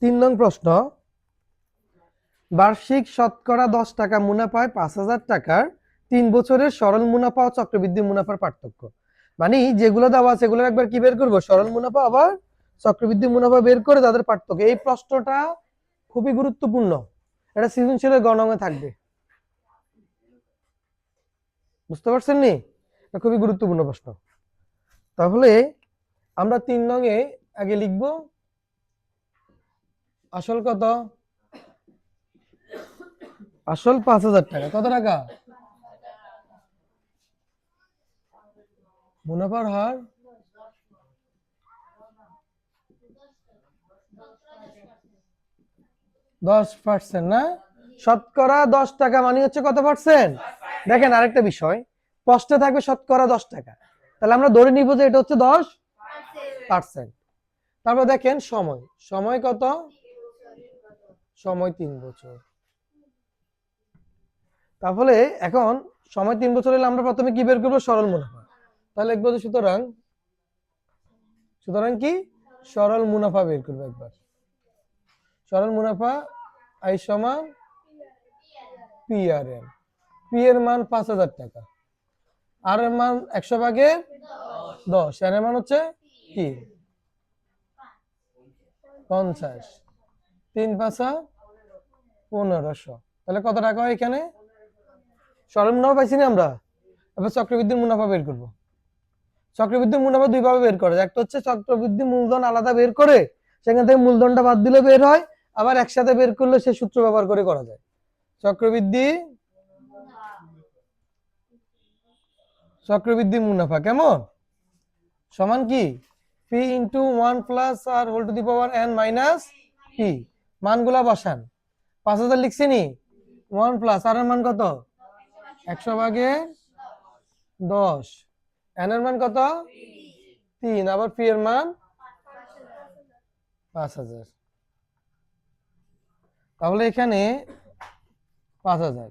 3 নং প্রশ্ন, বার্ষিক শতকরা 10 টাকা মুনাফায় 5,000 টাকার 3 বছরের সরল মুনাফা ও চক্রবৃদ্ধি মুনাফার পার্থক্য। মানে যেগুলো দেওয়া আছে সেগুলো একবার কি বের করবো, সরল মুনাফা আবার চক্রবৃদ্ধি মুনাফা বের করে তাদের পার্থক্য। এই প্রশ্নটা খুবই গুরুত্বপূর্ণ, এটা সৃজনশীলের গণনায় থাকবে, বুঝতে পারছেন নি? এটা খুবই গুরুত্বপূর্ণ প্রশ্ন। তাহলে আমরা 3 নং এ আগে লিখবো আসল কত, আসল 5,000 টাকা। কত টাকা? মুনাফার হার 10%, না? শতকরা 10 টাকা মানে হচ্ছে কত পার্সেন্ট? দেখেন আরেকটা বিষয়, প্রশ্নে থাকবে শতকরা 10 টাকা, তাহলে আমরা ধরে নিব যে এটা হচ্ছে 10%। তারপর দেখেন সময়, সময় কত? সময় 3 বছর। তাহলে এখন সময় 3 বছর হলে আমরা প্রথমে কি বের করবো, সরল মুনাফা। তাহলে লিখবো যে সুতরাং কি সরল মুনাফা বের করবো একবার। সরল মুনাফা আই সমান PRM। পি এর মান 5,000 টাকা, আর এর মান 100 ভাগে 10, এর মান হচ্ছে কি 50, 3 5 1500। তাহলে কত টাকা হয় এখানে? সরল মুনাফা পাইছি না আমরা, এবার চক্রবৃদ্ধির মুনাফা বের করব। চক্রবৃদ্ধি মুনাফা দুই ভাবে বের করা যায়, একটা হচ্ছে চক্রবৃদ্ধি মূলধন আলাদা বের করে সেখান থেকে মূলধনটা বাদ দিলে বের হয়, আবার একসাথে বের করলে সে সূত্র ব্যবহার করে করা যায়। চক্রবৃদ্ধি মুনাফা কেমন সমান কি P into 1 plus r whole to the power n minus P। মানগুলা বসান, 5,000 লিখছি নি, 1 প্লাস আর এর মান কত 100 ভাগে 10, n এর মান কত 3, আবার P এর মান 5,000। তাহলে এখানে 5,000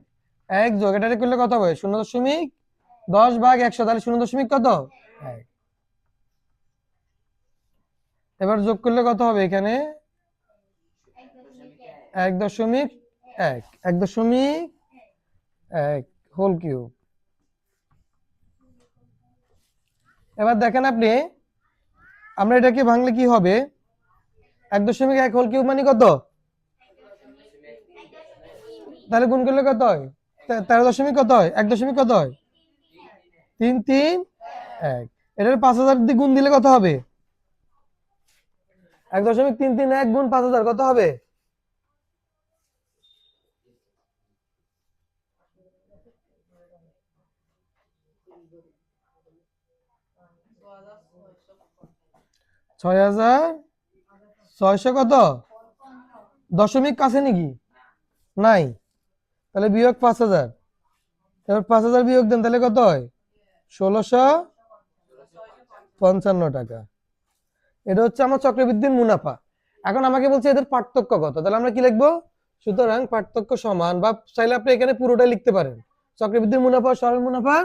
এক যোগ এটা করলে কত হবে 0.10 ভাগ 100, তাহলে 0. কত 1। এবার যোগ করলে কত হবে এখানে 1.1, 1.1 হোল কিউব। এবার দেখেন আপনি, আমরা এটাকে ভাঙলে কি হবে 1.1 হোল কিউব মানে কত, তাহলে গুণ করলে কত হয় 13 কত হয় 1 কত হয় 3 3 1। এটার 5,000 দিয়ে গুণ দিলে কত হবে 1.331 গুণ 5,000 কত হবে 6,600 কত দশমিক কাছে নাকি নাই, তাহলে বিয়োগ 5,000। এবার 5,000 বিয়োগ দেন, তাহলে কত হয় 1,655 টাকা। এটা হচ্ছে আমার চক্রবৃদ্ধির মুনাফা। এখন আমাকে বলছে এদের পার্থক্য কত, তাহলে আমরা কি লিখবো, সুতরাং পার্থক্য সমান, বা চাইলে আপনি এখানে পুরোটাই লিখতে পারেন, চক্রবৃদ্ধির মুনাফা সরল মুনাফার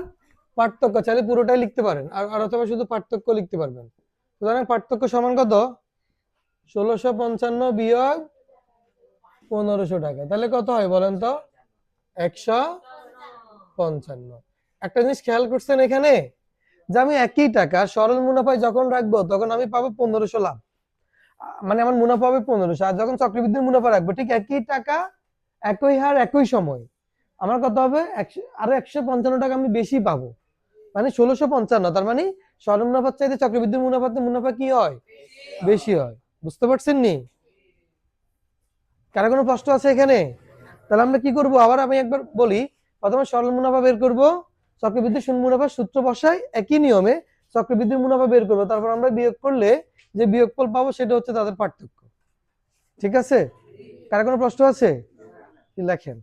পার্থক্য চাইলে পুরোটাই লিখতে পারেন, আর অথবা শুধু পার্থক্য লিখতে পারবেন। সুতরাং পার্থক্য সমান কত 1,655 বিয়োগ 1,500 টাকা, তাহলে কত হয় বলেন তো 155। একটা জিনিস খেয়াল করছেন এখানে, যে আমি একই টাকা সরল মুনাফায় যখন রাখবো তখন আমি পাবো 1,500 লাভ, মানে আমার মুনাফা হবে 1,500। আর যখন চক্রবৃদ্ধির মুনাফা রাখবো ঠিক একই টাকা একই হার একই সময় আমার কত হবে আরো 155 টাকা আমি বেশি পাবো, মানে 1,655। তার মানে সরল মুনাফার চাইতে চক্রবৃদ্ধির মুনাফাতে মুনাফা কি হয় বেশি হয়। বুঝতে পারছেন নি? কারো কোনো প্রশ্ন আছে এখানে? তাহলে আমরা কি করব, আবার আমি একবার বলি, প্রথমে সরল মুনাফা বের করব, চক্রবৃদ্ধি মুনাফার সূত্র বসাই একই নিয়মে চক্রবৃদ্ধির মুনাফা বের করব, তারপর আমরা বিয়োগ করলে যে বিয়োগফল পাবো সেটা হচ্ছে তাদের পার্থক্য। ঠিক আছে? কারো কোনো প্রশ্ন আছে? লেখেন।